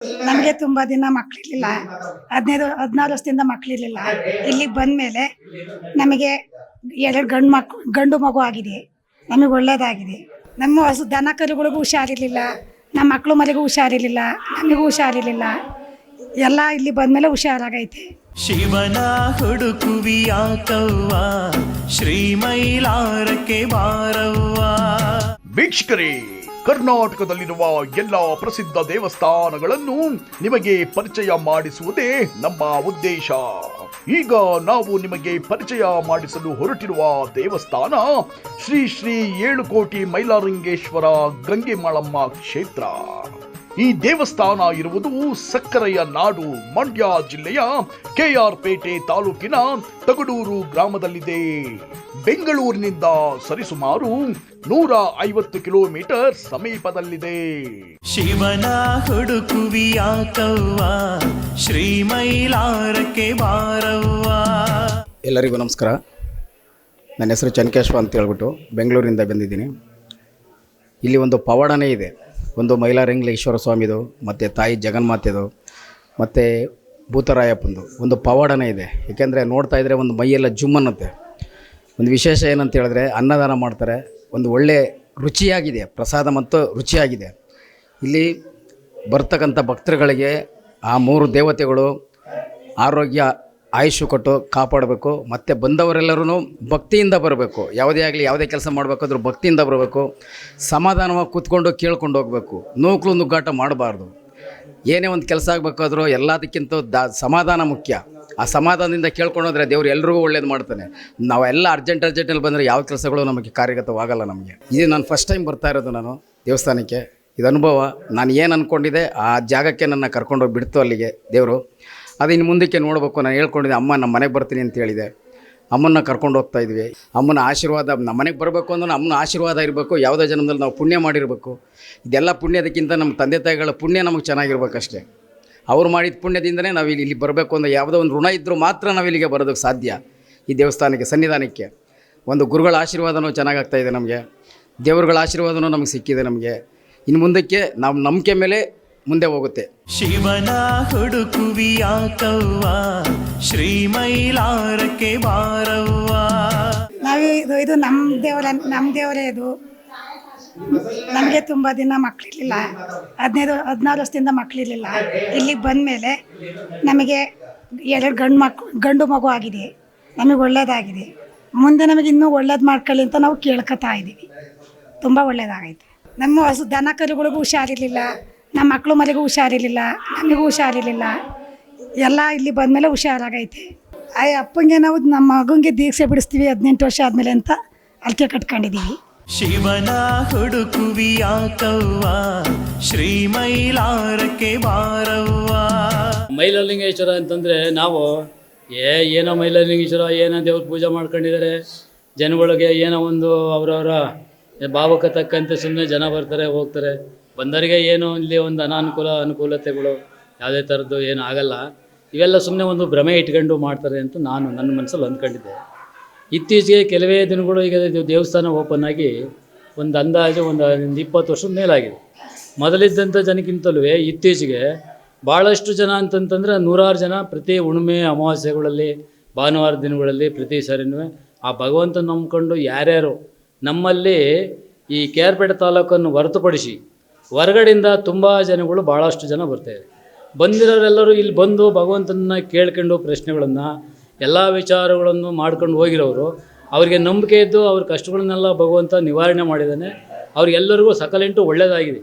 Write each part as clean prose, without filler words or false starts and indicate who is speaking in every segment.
Speaker 1: ನಮಗೆ ತುಂಬ ದಿನ ಮಕ್ಕಳಿರಲಿಲ್ಲ. 15-16 ವರ್ಷದಿಂದ ಮಕ್ಕಳಿರಲಿಲ್ಲ. ಇಲ್ಲಿಗೆ ಬಂದಮೇಲೆ ನಮಗೆ 2 ಗಂಡು ಮಗು ಆಗಿದೆ. ನಮಗೆ ಒಳ್ಳೆಯದಾಗಿದೆ. ನಮ್ಮ ಹಸು ದನ ಕರುಗಳಿಗೂ ಹುಷಾರಿರಲಿಲ್ಲ, ನಮ್ಮ ಮಕ್ಕಳು ಮರಿಗೂ ಹುಷಾರಿರಲಿಲ್ಲ, ನಮಗೂ ಹುಷಾರಿರಲಿಲ್ಲ. ಎಲ್ಲ ಇಲ್ಲಿ ಬಂದಮೇಲೆ ಹುಷಾರಾಗೈತೆ.
Speaker 2: ಶಿವನ ಹುಡುಕುವಿಯಾಕವ್ವ ಶ್ರೀಮೈಲಾರಕ್ಕೆ ಬಾರವ್ವ.
Speaker 3: ವೀಕ್ಷಕರೇ, ಕರ್ನಾಟಕದಲ್ಲಿರುವ ಎಲ್ಲ ಪ್ರಸಿದ್ಧ ದೇವಸ್ಥಾನಗಳನ್ನು ನಿಮಗೆ ಪರಿಚಯ ಮಾಡಿಸುವುದೇ ನಮ್ಮ ಉದ್ದೇಶ. ಈಗ ನಾವು ನಿಮಗೆ ಪರಿಚಯ ಮಾಡಿಸಲು ಹೊರಟಿರುವ ದೇವಸ್ಥಾನ ಶ್ರೀ ಶ್ರೀ 7 ಕೋಟಿ ಮೈಲಾರಲಿಂಗೇಶ್ವರ ಗಂಗೆಮಾಳಮ್ಮ ಕ್ಷೇತ್ರ. ಈ ದೇವಸ್ಥಾನ ಇರುವುದು ಸಕ್ಕರೆಯ ನಾಡು ಮಂಡ್ಯ ಜಿಲ್ಲೆಯ ಕೆಆರ್ ಪೇಟೆ ತಾಲೂಕಿನ ತಗಡೂರು ಗ್ರಾಮದಲ್ಲಿದೆ. ಬೆಂಗಳೂರಿನಿಂದ ಸರಿಸುಮಾರು 150 ಕಿಲೋಮೀಟರ್ ಸಮೀಪದಲ್ಲಿದೆ.
Speaker 2: ಶಿವನ ಹುಡುಕುವಿಯಾಕವ್ವ ಶ್ರೀಮೈಲಾರಕ್ಕೆ ಬಾರವ್ವ.
Speaker 4: ಎಲ್ಲರಿಗೂ ನಮಸ್ಕಾರ. ನನ್ನ ಹೆಸರು ಚನ್ಕೇಶ್ವ ಅಂತ ಹೇಳ್ಬಿಟ್ಟು ಬೆಂಗಳೂರಿಂದ ಬಂದಿದ್ದೀನಿ. ಇಲ್ಲಿ ಒಂದು ಪವಾಡನೇ ಇದೆ. ಒಂದು ಮೈಲಾರಲಿಂಗೇಶ್ವರ ಸ್ವಾಮಿದು ಮತ್ತು ತಾಯಿ ಜಗನ್ಮಾತೆದು ಮತ್ತು ಭೂತರಾಯಪ್ಪಂದು ಒಂದು ಪವಾಡನೇ ಇದೆ. ಏಕೆಂದರೆ ನೋಡ್ತಾ ಇದ್ದರೆ ಒಂದು ಮೈಯೆಲ್ಲ ಜುಮ್ ಅನ್ನತ್ತೆ. ಒಂದು ವಿಶೇಷ ಏನಂತ ಹೇಳಿದ್ರೆ ಅನ್ನದಾನ ಮಾಡ್ತಾರೆ. ಒಂದು ಒಳ್ಳೆ ರುಚಿಯಾಗಿದೆ, ಪ್ರಸಾದ ಮತ್ತು ರುಚಿಯಾಗಿದೆ. ಇಲ್ಲಿ ಬರ್ತಕ್ಕಂಥ ಭಕ್ತರುಗಳಿಗೆ ಆ 3 ದೇವತೆಗಳು ಆರೋಗ್ಯ ಆಯುಷು ಕೊಟ್ಟು ಕಾಪಾಡಬೇಕು. ಮತ್ತು ಬಂದವರೆಲ್ಲರೂ ಭಕ್ತಿಯಿಂದ ಬರಬೇಕು. ಯಾವುದೇ ಆಗಲಿ ಯಾವುದೇ ಕೆಲಸ ಮಾಡಬೇಕಾದ್ರೂ ಭಕ್ತಿಯಿಂದ ಬರಬೇಕು. ಸಮಾಧಾನವಾಗಿ ಕೂತ್ಕೊಂಡು ಕೇಳ್ಕೊಂಡು ಹೋಗಬೇಕು. ನೂಕಲು ನುಗ್ಗಾಟ ಮಾಡಬಾರ್ದು. ಏನೇ ಒಂದು ಕೆಲಸ ಆಗಬೇಕಾದ್ರೂ ಎಲ್ಲದಕ್ಕಿಂತ ಸಮಾಧಾನ ಮುಖ್ಯ. ಆ ಸಮಾಧಾನದಿಂದ ಕೇಳ್ಕೊಂಡೋದ್ರೆ ದೇವ್ರು ಎಲ್ರಿಗೂ ಒಳ್ಳೇದು ಮಾಡ್ತಾನೆ. ನಾವೆಲ್ಲ ಅರ್ಜೆಂಟಲ್ಲಿ ಬಂದರೆ ಯಾವ ಕೆಲಸಗಳು ನಮಗೆ ಕಾರ್ಯಗತವಾಗಲ್ಲ. ನಮಗೆ ಇದು ನಾನು ಫಸ್ಟ್ ಟೈಮ್ ಬರ್ತಾ ಇರೋದು ನಾನು ದೇವಸ್ಥಾನಕ್ಕೆ. ಇದು ಅನುಭವ. ನಾನು ಏನು ಅಂದ್ಕೊಂಡಿದ್ದೆ ಆ ಜಾಗಕ್ಕೆ ನನ್ನ ಕರ್ಕೊಂಡೋಗಿ ಬಿಡ್ತು ಅಲ್ಲಿಗೆ ದೇವರು. ಅದು ಇನ್ನು ಮುಂದಕ್ಕೆ ನೋಡಬೇಕು. ನಾನು ಹೇಳ್ಕೊಂಡಿದ್ದೆ ಅಮ್ಮ ನಮ್ಮ ಮನೆಗೆ ಬರ್ತೀನಿ ಅಂತ ಹೇಳಿದೆ. ಅಮ್ಮನ್ನ ಕರ್ಕೊಂಡು ಹೋಗ್ತಾ ಇದ್ವಿ. ಅಮ್ಮನ ಆಶೀರ್ವಾದ ನಮ್ಮ ಮನೆಗೆ ಬರಬೇಕು ಅಂದ್ರೆ ಅಮ್ಮನ ಆಶೀರ್ವಾದ ಇರಬೇಕು. ಯಾವುದೇ ಜನ್ಮದಲ್ಲಿ ನಾವು ಪುಣ್ಯ ಮಾಡಿರಬೇಕು. ಇದೆಲ್ಲ ಪುಣ್ಯದಕ್ಕಿಂತ ನಮ್ಮ ತಂದೆ ತಾಯಿಗಳ ಪುಣ್ಯ ನಮಗೆ ಚೆನ್ನಾಗಿರ್ಬೇಕಷ್ಟೇ. ಅವ್ರು ಮಾಡಿದ ಪುಣ್ಯದಿಂದನೇ ನಾವು ಇಲ್ಲಿ ಬರಬೇಕು ಅಂದರೆ ಯಾವುದೋ ಒಂದು ಋಣ ಇದ್ದರೂ ಮಾತ್ರ ನಾವು ಇಲ್ಲಿಗೆ ಬರೋದಕ್ಕೆ ಸಾಧ್ಯ. ಈ ದೇವಸ್ಥಾನಕ್ಕೆ ಸನ್ನಿಧಾನಕ್ಕೆ ಒಂದು ಗುರುಗಳ ಆಶೀರ್ವಾದನೂ ಚೆನ್ನಾಗಾಗ್ತಾಯಿದೆ. ನಮಗೆ ದೇವರುಗಳ ಆಶೀರ್ವಾದನೂ ನಮಗೆ ಸಿಕ್ಕಿದೆ. ನಮಗೆ ಇನ್ನು ಮುಂದಕ್ಕೆ ನಾವು ನಂಬಿಕೆ ಮೇಲೆ ಮುಂದೆ ಹೋಗುತ್ತೆ.
Speaker 2: ಶಿವನ ಹುಡುಕುವಿಯಾಕವ್ವ ಶ್ರೀಮೈಲಾರಕ್ಕೆ ಬಾರವ್ವ.
Speaker 1: ಇದು ನಮ್ಮ ದೇವರೇ ಇದು. ನಮಗೆ ತುಂಬ ದಿನ ಮಕ್ಕಳಿರಲಿಲ್ಲ. 15-16 ವರ್ಷದಿಂದ ಮಕ್ಕಳಿರಲಿಲ್ಲ. ಇಲ್ಲಿಗೆ ಬಂದಮೇಲೆ ನಮಗೆ 2 ಗಂಡು ಮಗು ಆಗಿದೆ. ನಮಗೆ ಒಳ್ಳೆಯದಾಗಿದೆ. ಮುಂದೆ ನಮಗೆ ಇನ್ನೂ ಒಳ್ಳೇದು ಮಾಡ್ಕೊಳ್ಳಿ ಅಂತ ನಾವು ಕೇಳ್ಕೊತಾ ಇದ್ದೀವಿ. ತುಂಬ ಒಳ್ಳೆಯದಾಗೈತೆ. ನಮ್ಮ ಹಸು ದನ ಕರುಗಳಿಗೂ ಹುಷಾರಿರಲಿಲ್ಲ, ನಮ್ಮ ಮಕ್ಕಳು ಮರಿಗೂ ಹುಷಾರಿರಲಿಲ್ಲ, ನಮಗೂ ಹುಷಾರಿರಲಿಲ್ಲ. ಎಲ್ಲ ಇಲ್ಲಿ ಬಂದಮೇಲೆ ಹುಷಾರಾಗೈತೆ. ಆ ಅಪ್ಪಂಗೆ ನಾವು ನಮ್ಮ ಮಗನಿಗೆ ದೀಕ್ಷೆ ಬಿಡಿಸ್ತೀವಿ 18 ವರ್ಷ ಆದಮೇಲೆ ಅಂತ ಅಲ್ಕೆ ಕಟ್ಕೊಂಡಿದ್ದೀವಿ.
Speaker 2: ಶಿವನ ಹುಡುಕುವಿಯಾಕವ್ವ ಶ್ರೀಮೈಲಾರಕ್ಕೆ ಬಾರವ್ವ.
Speaker 5: ಮೈಲಾರಲಿಂಗೇಶ್ವರ ಅಂತಂದರೆ ನಾವು ಏನೋ ಮೈಲಾರಲಿಂಗೇಶ್ವರ ಏನೋ ದೇವ್ರ ಪೂಜೆ ಮಾಡ್ಕೊಂಡಿದ್ದಾರೆ. ಜನಗಳಿಗೆ ಏನೋ ಒಂದು ಅವರವರ ಭಾವಕ್ಕೆ ತಕ್ಕಂತೆ ಸುಮ್ಮನೆ ಜನ ಬರ್ತಾರೆ ಹೋಗ್ತಾರೆ. ಬಂದವರಿಗೆ ಏನೋ ಇಲ್ಲಿ ಒಂದು ಅನುಕೂಲತೆಗಳು ಯಾವುದೇ ಥರದ್ದು ಏನು ಆಗಲ್ಲ. ಇವೆಲ್ಲ ಸುಮ್ಮನೆ ಒಂದು ಭ್ರಮೆ ಇಟ್ಕೊಂಡು ಮಾಡ್ತಾರೆ ಅಂತ ನಾನು ನನ್ನ ಮನಸ್ಸಲ್ಲಿ ಅಂದ್ಕೊಂಡಿದ್ದೆ. ಇತ್ತೀಚೆಗೆ ಕೆಲವೇ ದಿನಗಳು ಈಗ ದೇವಸ್ಥಾನ ಓಪನ್ ಆಗಿ ಒಂದು ಅಂದಾಜು ಒಂದು 20 ವರ್ಷದ ಮೇಲಾಗಿದೆ. ಮೊದಲಿದ್ದಂಥ ಜನಕ್ಕಿಂತಲೂ ಇತ್ತೀಚೆಗೆ ಭಾಳಷ್ಟು ಜನ ಅಂತಂತಂದರೆ 100 ಜನ ಪ್ರತಿ ಹುಣ್ಣಿಮೆ ಅಮಾವಾಸ್ಯೆಗಳಲ್ಲಿ ಭಾನುವಾರ ದಿನಗಳಲ್ಲಿ ಪ್ರತಿ ಸರಿನೂ ಆ ಭಗವಂತನ ನಂಬ್ಕೊಂಡು ಯಾರ್ಯಾರು ನಮ್ಮಲ್ಲಿ ಈ ಕೆ.ಆರ್.ಪೇಟೆ ತಾಲೂಕನ್ನು ಹೊರತುಪಡಿಸಿ ಹೊರಗಡೆಯಿಂದ ತುಂಬ ಜನಗಳು ಭಾಳಷ್ಟು ಜನ ಬರ್ತಾಯಿದೆ. ಬಂದಿರೋರೆಲ್ಲರೂ ಇಲ್ಲಿ ಬಂದು ಭಗವಂತನ ಕೇಳ್ಕೊಂಡು ಪ್ರಶ್ನೆಗಳನ್ನು ಎಲ್ಲ ವಿಚಾರಗಳನ್ನು ಮಾಡ್ಕೊಂಡು ಹೋಗಿರೋರು. ಅವರಿಗೆ ನಂಬಿಕೆ ಇದ್ದು ಅವ್ರ ಕಷ್ಟಗಳನ್ನೆಲ್ಲ ಭಗವಂತ ನಿವಾರಣೆ ಮಾಡಿದ್ದಾನೆ. ಅವ್ರಿಗೆಲ್ಲರಿಗೂ ಸಕಲೆಂಟು ಒಳ್ಳೆಯದಾಗಿದೆ.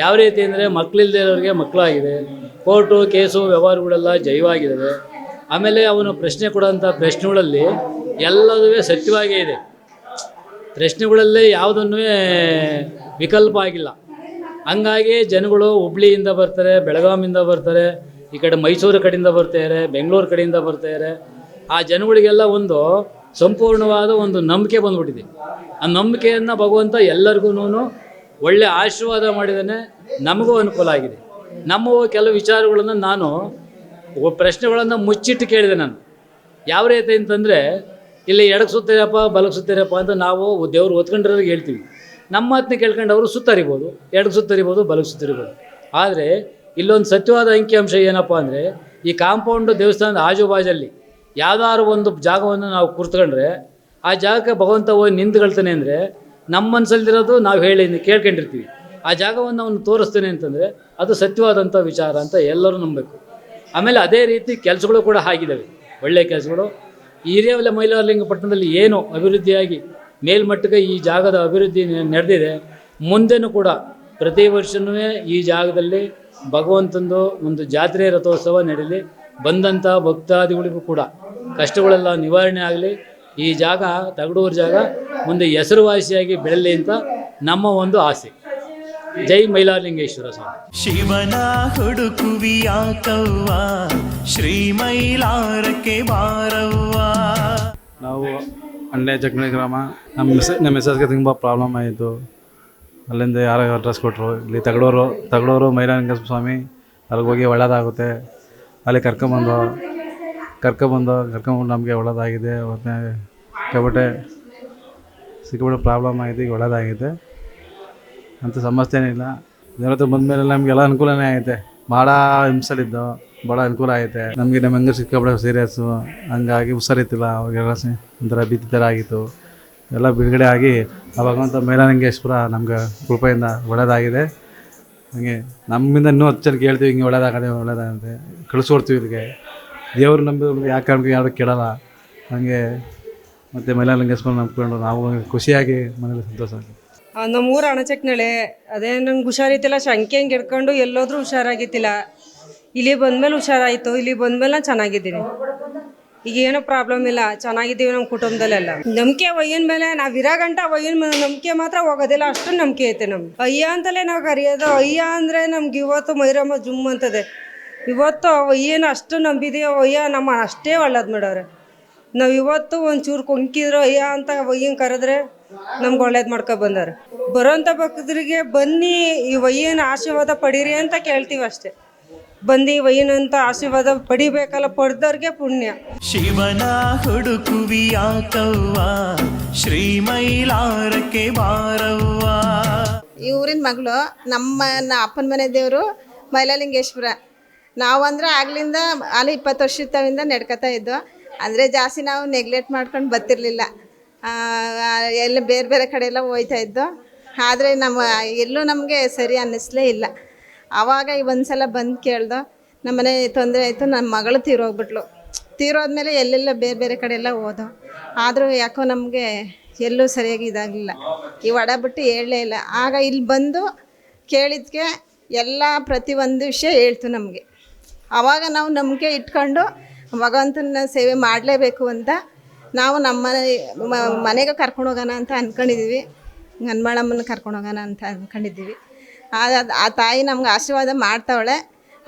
Speaker 5: ಯಾವ ರೀತಿ ಅಂದರೆ ಮಕ್ಕಳಿಲ್ಲದೆ ಇರೋರಿಗೆ ಮಕ್ಕಳಾಗಿದೆ. Court case ವ್ಯವಹಾರಗಳೆಲ್ಲ ಜಯವಾಗಿದ್ದಾವೆ. ಆಮೇಲೆ ಅವನು ಪ್ರಶ್ನೆ ಕೊಡೋಂಥ ಪ್ರಶ್ನೆಗಳಲ್ಲಿ ಎಲ್ಲದೂ ಸತ್ಯವಾಗೇ ಇದೆ. ಪ್ರಶ್ನೆಗಳಲ್ಲೇ ಯಾವುದನ್ನೂ ವಿಕಲ್ಪ ಆಗಿಲ್ಲ. ಹಂಗಾಗಿ ಜನಗಳು ಹುಬ್ಳಿಯಿಂದ ಬರ್ತಾರೆ, ಬೆಳಗಾವಿಯಿಂದ ಬರ್ತಾರೆ, ಈ ಕಡೆ ಮೈಸೂರು ಕಡೆಯಿಂದ ಬರ್ತಾರೆ, ಬೆಂಗಳೂರು ಕಡೆಯಿಂದ ಬರ್ತಾರೆ. ಆ ಜನಗಳಿಗೆಲ್ಲ ಒಂದು ಸಂಪೂರ್ಣವಾದ ಒಂದು ನಂಬಿಕೆ ಬಂದ್ಬಿಟ್ಟಿದೆ. ಆ ನಂಬಿಕೆಯನ್ನು ಭಗವಂತ ಎಲ್ಲರಿಗೂ ಒಳ್ಳೆ ಆಶೀರ್ವಾದ ಮಾಡಿದ್ದಾನೆ. ನಮಗೂ ಅನುಕೂಲ ಆಗಿದೆ. ನಮ್ಮ ಕೆಲವು ವಿಚಾರಗಳನ್ನು ನಾನು ಪ್ರಶ್ನೆಗಳನ್ನು ಮುಚ್ಚಿಟ್ಟು ಕೇಳಿದೆ. ನಾನು ಯಾವ ರೀತಿ ಅಂತಂದರೆ ಇಲ್ಲಿ ಎಡಕ್ಕೆ ಸುತ್ತೀರಪ್ಪ ಬಲಕ್ಕೆ ಸುತ್ತೀರಪ್ಪ ಅಂತ ನಾವು ದೇವ್ರು ಓದ್ಕೊಂಡಿರೋರಿಗೆ ಹೇಳ್ತೀವಿ. ನಮ್ಮ ಮಾತನ್ನ ಕೇಳ್ಕೊಂಡು ಅವರು ಸುತ್ತರಿಬೋದು, ಎಡಕ್ಕೆ ಸುತ್ತರಿಬೋದು, ಬಲಕ್ಕೆ ಸುತ್ತರಿಬೋದು. ಆದರೆ ಇಲ್ಲೊಂದು ಸತ್ಯವಾದ ಅಂಕಿಅಂಶ ಏನಪ್ಪ ಅಂದರೆ, ಈ ಕಾಂಪೌಂಡು ದೇವಸ್ಥಾನದ ಆಜುಬಾಜಲ್ಲಿ ಯಾವ್ದಾದ್ರು ಒಂದು ಜಾಗವನ್ನು ನಾವು ಕುರ್ತ್ಕೊಂಡ್ರೆ ಆ ಜಾಗಕ್ಕೆ ಭಗವಂತ ಹೋಗಿ ನಿಂತ್ಕೊಳ್ತಾನೆ ಅಂದರೆ ನಮ್ಮ ಮನಸ್ಸಲ್ಲಿರೋದು ನಾವು ಕೇಳ್ಕೊಂಡಿರ್ತೀವಿ. ಆ ಜಾಗವನ್ನು ಅವನು ತೋರಿಸ್ತಾನೆ ಅಂತಂದರೆ ಅದು ಸತ್ಯವಾದಂಥ ವಿಚಾರ ಅಂತ ಎಲ್ಲರೂ ನಂಬಬೇಕು. ಆಮೇಲೆ ಅದೇ ರೀತಿ ಕೆಲಸಗಳು ಕೂಡ ಆಗಿದ್ದಾವೆ, ಒಳ್ಳೆಯ ಕೆಲಸಗಳು. ಹಿರಿಯ ಮೈಲಾರಲಿಂಗಪಟ್ಟಣದಲ್ಲಿ ಏನು ಅಭಿವೃದ್ಧಿಯಾಗಿ ಮೇಲ್ಮಟ್ಟಕ್ಕೆ ಈ ಜಾಗದ ಅಭಿವೃದ್ಧಿ ನಡೆದಿದೆ, ಮುಂದೆನೂ ಕೂಡ ಪ್ರತಿ ವರ್ಷವೂ ಈ ಜಾಗದಲ್ಲಿ ಭಗವಂತಂದು ಒಂದು ಜಾತ್ರೆ ರಥೋತ್ಸವ ನಡೀಲಿ, ಬಂದಂಥ ಭಕ್ತಾದಿಗಳಿಗೂ ಕೂಡ ಕಷ್ಟಗಳೆಲ್ಲ ನಿವಾರಣೆ ಆಗಲಿ, ಈ ಜಾಗ ತಗಡೂರು ಜಾಗ ಮುಂದೆ ಹೆಸರುವಾಸಿಯಾಗಿ ಬೆಳಲಿ ಅಂತ ನಮ್ಮ ಒಂದು ಆಸೆ. ಜೈ ಮೈಲಾರಲಿಂಗೇಶ್ವರ ಸ್ವಾಮಿ.
Speaker 2: ಶಿವನ ಹುಡುಕುವಿಯಾಕವ್ವ ಶ್ರೀ ಮೈಲಾರಕ್ಕೆ ಬಾರವ್ವ.
Speaker 6: ನಾವು ಅಂಡೆ ಜಗ್ನಳ್ಳಿ ಗ್ರಾಮ. ನಮ್ಮ ಮಿಸಸ್ಗೆ ತುಂಬ ಪ್ರಾಬ್ಲಮ್ ಆಯಿತು. ಅಲ್ಲಿಂದ ಯಾರೋ ಅಡ್ರೆಸ್ ಕೊಟ್ಟರು, ಇಲ್ಲಿ ತಗಡೂರು ಮೈಲಾರಲಿಂಗ ಸ್ವಾಮಿ, ಅಲ್ಲಿಗೆ ಹೋಗಿ ಒಳ್ಳೆಯದಾಗುತ್ತೆ. ಅಲ್ಲಿ ಕರ್ಕೊಂಬಂದು ನಮಗೆ ಒಳ್ಳೆಯದಾಗಿದೆ. ಮತ್ತು ಸಿಕ್ಕಾಪಟ್ಟೆ ಪ್ರಾಬ್ಲಮ್ ಆಗಿದೆ, ಈಗ ಒಳ್ಳೆಯದಾಗಿದೆ ಅಂತ ಸಮಸ್ಯೆ ಏನಿಲ್ಲ. ದೇವರ ಬಂದಮೇಲೆ ನಮಗೆಲ್ಲ ಅನುಕೂಲನೇ ಐತೆ. ಭಾಳ ಹಿಂಸಲಿದ್ದು ಭಾಳ ಅನುಕೂಲ ಐತೆ ನಮಗೆ. ನಮ್ಮ ಹೆಂಗೆ ಸಿಕ್ಕಾಪಟ್ಟೆ ಸೀರಿಯಸ್ಸು, ಹಂಗಾಗಿ ಹುಷಾರಿತ್ತಿಲ್ಲ, ಅವಾಗೆಲ್ಲ ಒಂಥರ ಭೀತಿ ಥರ ಆಗಿತ್ತು. ಎಲ್ಲ ಬಿಡುಗಡೆ ಆಗಿ ಆ ಭಗವಂತ ಮೈಲಾರಲಿಂಗೇಶ್ವರ ನಮ್ಗೆ ಕೃಪೆಯಿಂದ ಒಳ್ಳೆಯದಾಗಿದೆ. ಹಾಗೆ ನಮ್ಮಿಂದ ಇನ್ನೂ 10 ಜನ ಕೇಳ್ತೀವಿ, ಹಿಂಗೆ ಒಳ್ಳೆಯದಾಗತ್ತೆ ಕಳಿಸ್ಕೊಡ್ತೀವಿ ಇಲ್ಲಿಗೆ. ದೇವ್ರು ನಂಬಿದ್ರು ಯಾಕೆ ಕಾರಣಕ್ಕೆ ಯಾರು ಕೇಳಲ್ಲ. ಹಾಗೆ ಮತ್ತು ಮೈಲಾರಲಿಂಗೇಶ್ವರ ನಂಬ್ಕೊಂಡು ನಾವು ಖುಷಿಯಾಗಿ ಮನೇಲಿ ಸಂತೋಷ.
Speaker 7: ನಮ್ಮೂರು ಅಣಚಕ್ನಳೆ. ಅದೇ ನಂಗೆ ಹುಷಾರಿತ್ತಿಲ್ಲ, ಶಂಕೆ ಹಿಂಗೆ ಹಿಡ್ಕೊಂಡು ಎಲ್ಲೋದ್ರೂ ಹುಷಾರಾಗಿತ್ತಿಲ್ಲ. ಇಲ್ಲಿ ಬಂದಮೇಲೆ ಹುಷಾರಾಯಿತು. ಇಲ್ಲಿ ಬಂದಮೇಲೆ ಚೆನ್ನಾಗಿದ್ದೀನಿ. ಈಗ ಏನೂ ಪ್ರಾಬ್ಲಮ್ ಇಲ್ಲ, ಚೆನ್ನಾಗಿದ್ದೀವಿ ನಮ್ಮ ಕುಟುಂಬದಲ್ಲೆಲ್ಲ. ನಂಬಿಕೆ ಒಯ್ಯನ ಮೇಲೆ ನಾವು ಇರೋ ಗಂಟ ಒಯ್ಯನ ಮೇಲೆ ನಂಬಿಕೆ ಮಾತ್ರ ಹೋಗೋದಿಲ್ಲ, ಅಷ್ಟು ನಂಬಿಕೆ ಐತೆ ನಮ್ಗೆ. ಅಯ್ಯ ಅಂತಲೇ ನಾವು ಕರೆಯೋದು. ಅಯ್ಯ ಅಂದರೆ ನಮ್ಗೆ ಇವತ್ತು ಮೈರಮ್ಮ ಜುಮ್ ಅಂತದೆ. ಇವತ್ತು ಅಯ್ಯನ ಅಷ್ಟು ನಂಬಿದೀವಿ. ಅಯ್ಯ ನಮ್ಮ ಅಷ್ಟೇ ಒಳ್ಳೇದು ಮಾಡೋರೆ. ನಾವು ಇವತ್ತು ಒಂಚೂರು ಕೊಂಕಿದ್ರು ಅಯ್ಯ ಅಂತ ಒಯ್ಯನ ಕರೆದ್ರೆ ನಮ್ಗೆ ಒಳ್ಳೇದು ಮಾಡ್ಕೊ ಬಂದಾರೆ. ಬರೋಂಥ ಭಕ್ತರಿಗೆ ಬನ್ನಿ ಈ ಒಯ್ಯನ ಆಶೀರ್ವಾದ ಪಡೀರಿ ಅಂತ ಕೇಳ್ತೀವಿ ಅಷ್ಟೇ. ಬಂದು ಒಯ್ಯನಂತ ಆಶೀರ್ವಾದ ಪಡಿಬೇಕಲ್ಲ, ಪಡೆದವ್ರಿಗೆ ಪುಣ್ಯ.
Speaker 2: ಶಿವನ ಹುಡುಕುವಿಯಾಕವ್ವ ಶ್ರೀ ಮೈಲಾರಕ್ಕೆ ಬಾರವ್ವ.
Speaker 8: ಈ ಊರಿನ ಮಗಳು. ನಮ್ಮ ಅಪ್ಪನ ಮನೆ ದೇವರು ಮೈಲಾರಲಿಂಗೇಶ್ವರ. ನಾವಂದ್ರೆ ಆಗ್ಲಿಂದ ಅಲ್ಲಿ 20 ವರ್ಷದಿಂದ ನಡ್ಕೊತಾ ಇದ್ದೋ. ಅಂದರೆ ಜಾಸ್ತಿ ನಾವು ನೆಗ್ಲೆಕ್ಟ್ ಮಾಡ್ಕೊಂಡು ಬರ್ತಿರ್ಲಿಲ್ಲ. ಎಲ್ಲ ಬೇರೆ ಬೇರೆ ಕಡೆ ಎಲ್ಲ ಹೋಯ್ತಾ ಇದ್ದೋ. ಆದರೆ ಎಲ್ಲೂ ನಮಗೆ ಸರಿ ಅನ್ನಿಸ್ಲೇ ಇಲ್ಲ. ಆವಾಗ ಒಂದು ಸಲ ಬಂದು ಕೇಳ್ದೋ, ನಮ್ಮನೆ ತೊಂದರೆ ಆಯಿತು, ನನ್ನ ಮಗಳು ತೀರೋದ್ಮೇಲೆ ಎಲ್ಲೆಲ್ಲ ಬೇರೆ ಬೇರೆ ಕಡೆ ಎಲ್ಲ ಹೋದೋ. ಆದರೂ ಯಾಕೋ ನಮಗೆ ಎಲ್ಲೂ ಸರಿಯಾಗಿ ಇದಾಗಲಿಲ್ಲ. ಈ ಒಡ ಬಿಟ್ಟು ಹೇಳಲೇ ಇಲ್ಲ. ಆಗ ಇಲ್ಲಿ ಬಂದು ಕೇಳಿದ್ಕೆ ಎಲ್ಲ ಪ್ರತಿಯೊಂದು ವಿಷಯ ಹೇಳ್ತು ನಮಗೆ. ಆವಾಗ ನಾವು ನಂಬಿಕೆ ಇಟ್ಕೊಂಡು ಭಗವಂತನ ಸೇವೆ ಮಾಡಲೇಬೇಕು ಅಂತ ನಾವು ನಮ್ಮ ಮನೆಗೆ ಕರ್ಕೊಂಡು ಹೋಗೋಣ ಅಂತ ಅಂದ್ಕೊಂಡಿದ್ದೀವಿ. ಹನುಮಳಮ್ಮನ ಕರ್ಕೊಂಡು ಹೋಗೋಣ ಅಂತ ಅಂದ್ಕೊಂಡಿದ್ದೀವಿ. ಆ ತಾಯಿ ನಮ್ಗೆ ಆಶೀರ್ವಾದ ಮಾಡ್ತಾವಳೆ.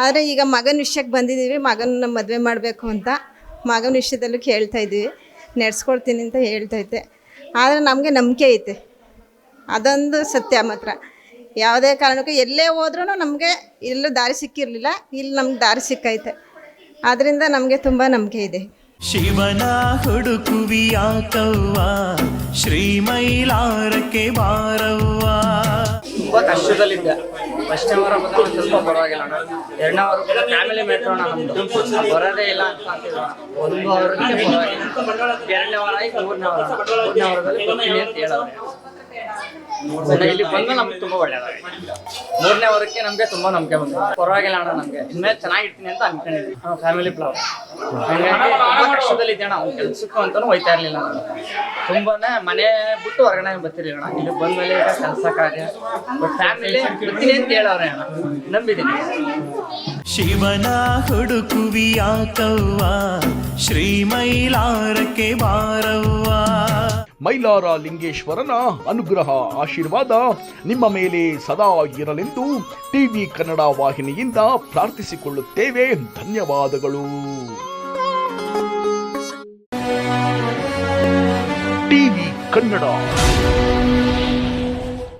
Speaker 8: ಆದರೆ ಈಗ ಮಗನ ವಿಷಯಕ್ಕೆ ಬಂದಿದ್ದೀವಿ. ಮಗನ ಮದುವೆ ಮಾಡಬೇಕು ಅಂತ ಮಗನ ವಿಷಯದಲ್ಲೂ ಕೇಳ್ತಾಯಿದ್ದೀವಿ. ನಡೆಸ್ಕೊಡ್ತೀನಿ ಅಂತ ಹೇಳ್ತೈತೆ. ಆದರೆ ನಮಗೆ ನಂಬಿಕೆ ಐತೆ, ಅದೊಂದು ಸತ್ಯ ಮಾತ್ರ. ಯಾವುದೇ ಕಾರಣಕ್ಕೂ ಎಲ್ಲೇ ಹೋದ್ರೂ ನಮಗೆ ಎಲ್ಲೂ ದಾರಿ ಸಿಕ್ಕಿರಲಿಲ್ಲ, ಇಲ್ಲಿ ನಮ್ಗೆ ದಾರಿ ಸಿಕ್ಕೈತೆ. ಆದ್ದರಿಂದ ನಮಗೆ ತುಂಬ ನಂಬಿಕೆ ಇದೆ.
Speaker 2: ಶಿವನ ಹುಡುಕುವಿಯಾಕವ್ವ ಶ್ರೀ ಮೈಲಾರಕ್ಕೆ ಬಾರವ್ವ.
Speaker 9: ತುಂಬ ಕಷ್ಟದಲ್ಲಿದ್ದೆ. ಫಸ್ಟ್ನೇ ವಾರ ಬಂದರೆ ಒಂದು ಸ್ವಲ್ಪ ಪರವಾಗಿಲ್ಲ ಅಣ್ಣ. 2ನೇ ವಾರ ಕೂಡ ಫ್ಯಾಮಿಲಿ ಮ್ಯಾಟ್ರ್ ಅಣ್ಣ. ನಮ್ಮದು ಬರೋದೇ ಇಲ್ಲ ಅಂತ ಅಂತಿದ್ರು. 1 ವಾರಕ್ಕೆ ಪರವಾಗಿಲ್ಲ. 2ನೇ ವಾರ ಆಗಿ 3ನೇ ವಾರದಲ್ಲಿ ಬರ್ತೀನಿ ಅಂತ ಹೇಳೋರು. ಇಲ್ಲಿ ಬಂದು ನಮ್ಗೆ ತುಂಬ ಒಳ್ಳೆಯದಾಗಿ 3ನೇ ವಾರಕ್ಕೆ ನಮಗೆ ತುಂಬ ನಂಬಿಕೆ ಬಂದಿದೆ. ಪರವಾಗಿಲ್ಲ ಅಣ್ಣ, ನಮಗೆ ಇನ್ಮೇಲೆ ಚೆನ್ನಾಗಿರ್ತೀನಿ ಅಂತ ಅನ್ಕೊಂಡಿದ್ವಿ. ಫ್ಯಾಮಿಲಿ ಪ್ಲಾವ್ ಹಂಗಾಗಿ ತುಂಬ ಕಷ್ಟದಲ್ಲಿದ್ದೆ ಅಣ್ಣ. ಅವ್ನು ಕೆಲ್ಸಕ್ಕೂ ಅಂತಲೂ ಹೋಯ್ತಾ ಇರಲಿಲ್ಲ. ನಾನು ತುಂಬಾ ಮನೆ ಬಿಟ್ಟು ಹೊರಗಡೆ ಬರ್ತಿರ್ಲಿಲ್ಲ ಅಣ್ಣ. ಇಲ್ಲಿ ಬಂದಮೇಲೆ ಈಗ ಕೆಲಸ ಕಾರ್ಯ ಬಟ್ ಫ್ಯಾಮಿಲಿ ಬರ್ತೀನಿ ಅಂತ ಹೇಳೋರೆ ಅಣ್ಣ. ನಂಬಿದ್ದೀನಿ.
Speaker 2: ಶಿವನ ಹುಡುಕುವಿಯಾಕವ್ವ ಶ್ರೀ ಮೈಲಾರಕ್ಕೆ ಬಾರವ್ವ.
Speaker 3: ಮೈಲಾರ ಲಿಂಗೇಶ್ವರನ ಅನುಗ್ರಹ ಆಶೀರ್ವಾದ ನಿಮ್ಮ ಮೇಲೆ ಸದಾ ಇರಲೆಂದು ಟಿವಿ ಕನ್ನಡ ವಾಹಿನಿಯಿಂದ ಪ್ರಾರ್ಥಿಸಿಕೊಳ್ಳುತ್ತೇವೆ. ಧನ್ಯವಾದಗಳು. ಟಿವಿ ಕನ್ನಡ.